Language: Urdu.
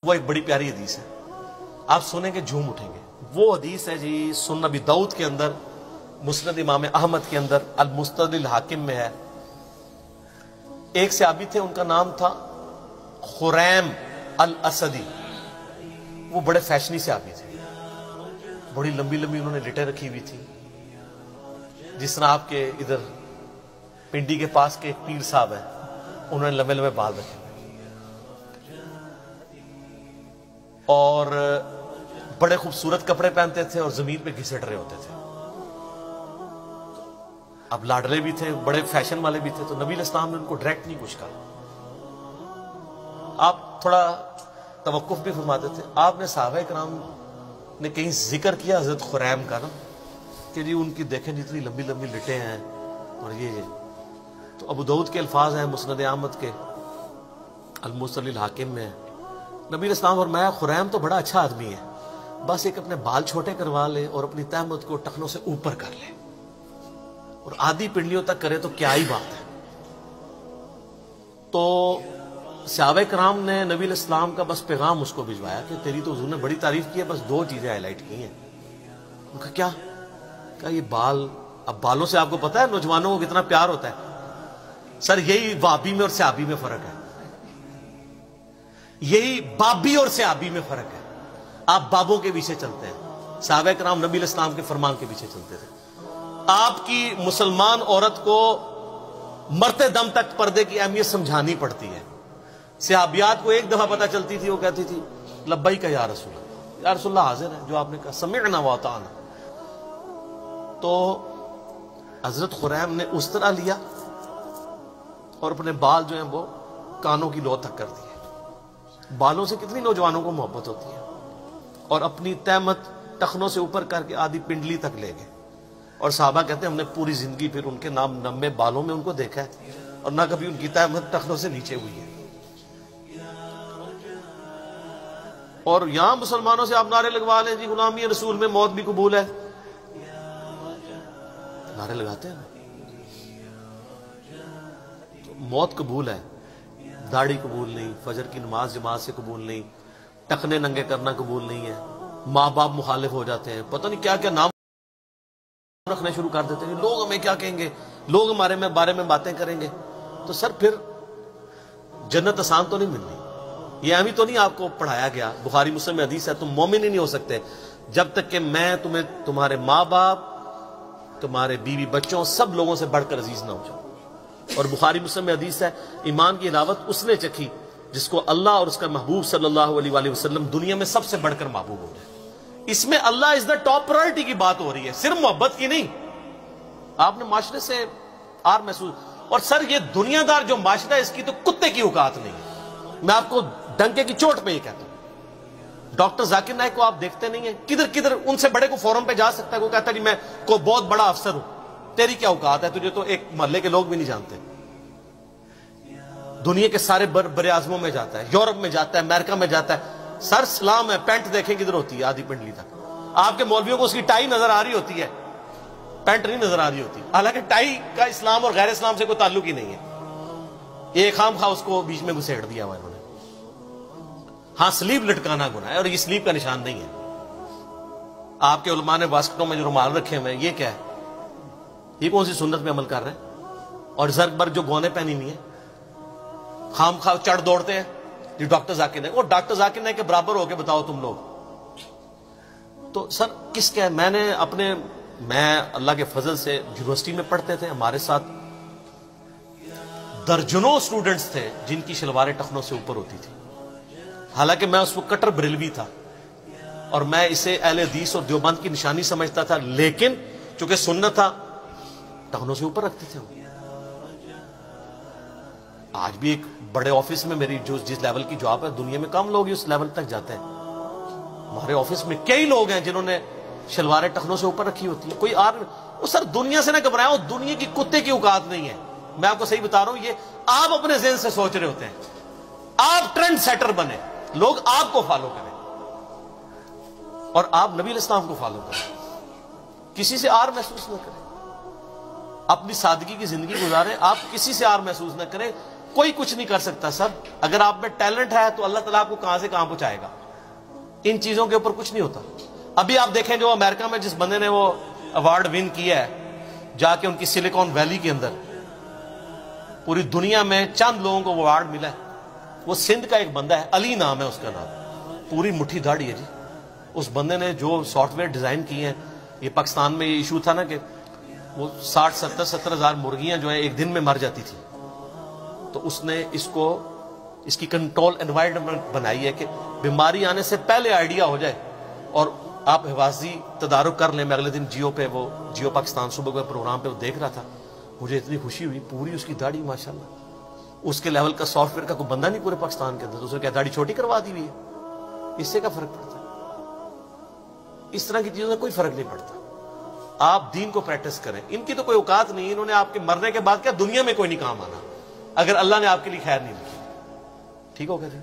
وہ ایک بڑی پیاری حدیث ہے، آپ سنیں گے جھوم اٹھیں گے۔ وہ حدیث ہے جی سنن نبی داؤد کے اندر، مسند امام احمد کے اندر، المستدرک الحاکم میں ہے۔ ایک صحابی تھے، ان کا نام تھا خریم الاسدی۔ وہ بڑے فیشنی صحابی تھے، بڑی لمبی لمبی انہوں نے لٹیں رکھی ہوئی تھی، جس طرح آپ کے ادھر پنڈی کے پاس کے ایک پیر صاحب ہیں، انہوں نے لمبے لمبے بال رکھے اور بڑے خوبصورت کپڑے پہنتے تھے اور زمین پہ گھسٹ رہے ہوتے تھے۔ اب لاڈلے بھی تھے، بڑے فیشن والے بھی تھے، تو نبی علیہ السلام نے ان کو ڈائریکٹ نہیں کچھ کہا۔ آپ تھوڑا توقف بھی فرماتے تھے۔ آپ نے صحابہ کرام نے کہیں ذکر کیا حضرت خریم کا نا کہ جی ان کی دیکھیں جتنی لمبی لمبی لٹیں ہیں اور یہ تو ابو داؤد کے الفاظ ہیں، مسند احمد کے المستدرک الحاکم میں ہے۔ نبی علیہ السلام فرمایا خریم تو بڑا اچھا آدمی ہے، بس ایک اپنے بال چھوٹے کروا لے اور اپنی تہمت کو ٹخنوں سے اوپر کر لے اور آدھی پنڈلیوں تک کرے تو کیا ہی بات ہے۔ تو صحابہ کرام نے نبی علیہ السلام کا بس پیغام اس کو بھجوایا کہ تیری تو حضور نے بڑی تعریف کی ہے، بس دو چیزیں ہائی لائٹ کی ہیں۔ ان کا کیا؟ کہا یہ بال، اب بالوں سے آپ کو پتا ہے نوجوانوں کو کتنا پیار ہوتا ہے۔ سر یہی وابی میں اور صحابی میں فرق ہے، یہی بابی اور صحابی میں فرق ہے۔ آپ بابوں کے پیچھے چلتے ہیں، صحابہ کرام نبی علیہ السلام کے فرمان کے پیچھے چلتے تھے۔ آپ کی مسلمان عورت کو مرتے دم تک پردے کی اہمیت سمجھانی پڑتی ہے۔ صحابیات کو ایک دفعہ پتہ چلتی تھی، وہ کہتی تھی لبیک یا رسول اللہ، یا رسول اللہ حاضر ہے جو آپ نے کہا، سمعنا واطعنا۔ تو حضرت خریم نے اس طرح لیا اور اپنے بال جو ہیں وہ کانوں کی لو تک کر دیے۔ بالوں سے کتنی نوجوانوں کو محبت ہوتی ہے، اور اپنی تہمت ٹخنوں سے اوپر کر کے آدھی پنڈلی تک لے گئے۔ اور صحابہ کہتے ہیں ہم نے پوری زندگی پھر ان کے نام نمے بالوں میں ان کو دیکھا ہے اور نہ کبھی ان کی تہمت ٹخنوں سے نیچے ہوئی ہے۔ اور یہاں مسلمانوں سے آپ نعرے لگوا لیں جی غلامی رسول میں موت بھی قبول ہے، نعرے لگاتے ہیں نا، تو موت قبول ہے، داڑھی قبول نہیں، فجر کی نماز جماعت سے قبول نہیں، ٹخنے ننگے کرنا قبول نہیں ہے، ماں باپ مخالف ہو جاتے ہیں، پتہ نہیں کیا کیا نام رکھنے شروع کر دیتے ہیں، لوگ ہمیں کیا کہیں گے، لوگ ہمارے بارے میں باتیں کریں گے۔ تو سر پھر جنت آسان تو نہیں ملنی، یہ اہمی تو نہیں آپ کو پڑھایا گیا، بخاری مسلم میں حدیث ہے تم مومن ہی نہیں ہو سکتے جب تک کہ میں تمہیں تمہارے ماں باپ، تمہارے بیوی بچوں، سب لوگوں سے بڑھ کر عزیز نہ ہو جاؤ۔ اور بخاری مسلم میں حدیث ہے ایمان کی علاوت اس نے چکھی جس کو اللہ اور اس کا محبوب صلی اللہ علیہ وآلہ وسلم دنیا میں سب سے بڑھ کر محبوب ہو جائے۔ اس میں اللہ از دا ٹاپ پرائرٹی کی بات ہو رہی ہے، صرف محبت کی نہیں۔ آپ نے معاشرے سے آر محسوس، اور سر یہ دنیا دار جو معاشرہ ہے اس کی تو کتے کی اوقات نہیں ہے، میں آپ کو ڈنکے کی چوٹ پہ یہ کہتا ہوں۔ ڈاکٹر ذاکر نائک کو آپ دیکھتے نہیں ہیں، کدھر کدھر ان سے بڑے کو فورم پہ جا سکتا ہے، وہ کہتا ہے جی میں کوئی بہت بڑا افسر ہوں، تیری کیا اوقات ہے، تجھے تو ایک محلے کے لوگ بھی نہیں جانتے۔ دنیا کے سارے بر اعظموں میں جاتا ہے، یورپ میں جاتا ہے، امریکہ میں جاتا ہے، سر سلام ہے، پینٹ دیکھیں کدھر ہوتی ہے آدھی پنڈلی تک۔ آپ کے مولویوں کو اس کی ٹائی نظر آ رہی ہوتی ہے، پینٹ نہیں نظر آ رہی ہوتی، حالانکہ ٹائی کا اسلام اور غیر اسلام سے کوئی تعلق ہی نہیں ہے۔ یہ خام خواہ اس کو بیچ میں گھسیڑ دیا ہوا انہوں نے۔ ہاں سلیب لٹکانا گناہ ہے اور یہ سلیب کا نشان نہیں ہے۔ آپ کے علماء نے واسکٹوں میں جو رومال رکھے ہوئے ہیں، یہ کیا ہے؟ یہ کون سی سنت میں عمل کر رہے ہیں؟ اور زرگ برگ جو گونے پہنی ہوئی ہیں، خام خواہ چڑھ دوڑتے ہیں جی ڈاکٹر ذاکر نائک، اور ڈاکٹر ذاکر نائک کے برابر ہو کے بتاؤ تم لوگ۔ تو سر کس کیا ہے؟ میں اللہ کے فضل سے یونیورسٹی میں پڑھتے تھے، ہمارے ساتھ درجنوں سٹوڈنٹس تھے جن کی شلواریں ٹخنوں سے اوپر ہوتی تھی، حالانکہ میں اس وقت کٹر بریلوی تھا اور میں اسے اہل حدیث اور دیوبند کی نشانی سمجھتا تھا، لیکن چونکہ سنت تھا ٹخنوں سے اوپر رکھتے تھے۔ آج بھی ایک بڑے آفس میں میری جس لیول کی جاب ہے، دنیا میں کم لوگ اس لیول تک جاتے ہیں۔ ہمارے آفس میں کئی لوگ ہیں جنہوں نے شلواریں ٹخنوں سے اوپر رکھی ہوتی ہیں، کوئی وہ سر دنیا سے نہ گھبرائیں، وہ دنیا کی کتے کی اوقات نہیں ہے۔ میں آپ کو صحیح بتا رہا ہوں، یہ آپ اپنے ذہن سے سوچ رہے ہوتے ہیں، آپ ٹرینڈ سیٹر بنے، لوگ آپ کو فالو کریں اور آپ نبی علیہ السلام کو فالو کریں، کسی سے آر محسوس نہ کریں، اپنی سادگی کی زندگی گزاریں، آپ کسی سے آر محسوس نہ کریں۔ کوئی کچھ نہیں کر سکتا سب. اگر آپ میں ٹیلنٹ ہے تو اللہ تعالیٰ آپ کو کہاں سے کہاں پہنچائے گا. ان چیزوں کے اوپر کچھ نہیں ہوتا. ابھی آپ دیکھیں جو امریکہ میں جس بندے نے وہ ایوارڈ ون کیا ہے جا کے ان کی سلیکون ویلی کے اندر, پوری دنیا میں چند لوگوں کو وہ ایوارڈ ملا ہے. وہ سندھ کا ایک بندہ ہے, علی نام ہے اس کا نام, پوری مٹھی داڑھی ہے جی. اس بندے نے جو سافٹ ویئر ڈیزائن کیے ہیں, یہ پاکستان میں یہ ایشو تھا نا کہ وہ 60-70 ہزار مرغیاں جو ہیں ایک دن میں مر جاتی تھی, تو اس نے اس کی کنٹرول انوائرمنٹ بنائی ہے کہ بیماری آنے سے پہلے آئیڈیا ہو جائے. اور آپ حفاظتی تدارک کر لیں. میں اگلے دن جیو پاکستان صبح کے پروگرام پہ وہ دیکھ رہا تھا, مجھے اتنی خوشی ہوئی. پوری اس کی داڑھی ماشاءاللہ, اس کے لیول کا سافٹ ویئر کا کوئی بندہ نہیں پورے پاکستان کے اندر. تو اس نے کیا داڑھی چھوٹی کروا دی ہوئی ہے؟ اس سے کیا فرق پڑتا ہے؟ اس طرح کی چیزوں سے کوئی فرق نہیں پڑتا. آپ دین کو پریکٹس کریں. ان کی تو کوئی اوقات نہیں, انہوں نے آپ کے مرنے کے بعد کیا دنیا میں کوئی نہیں کام آنا اگر اللہ نے آپ کے لیے خیر نہیں لکھی. ٹھیک ہو گیا جی.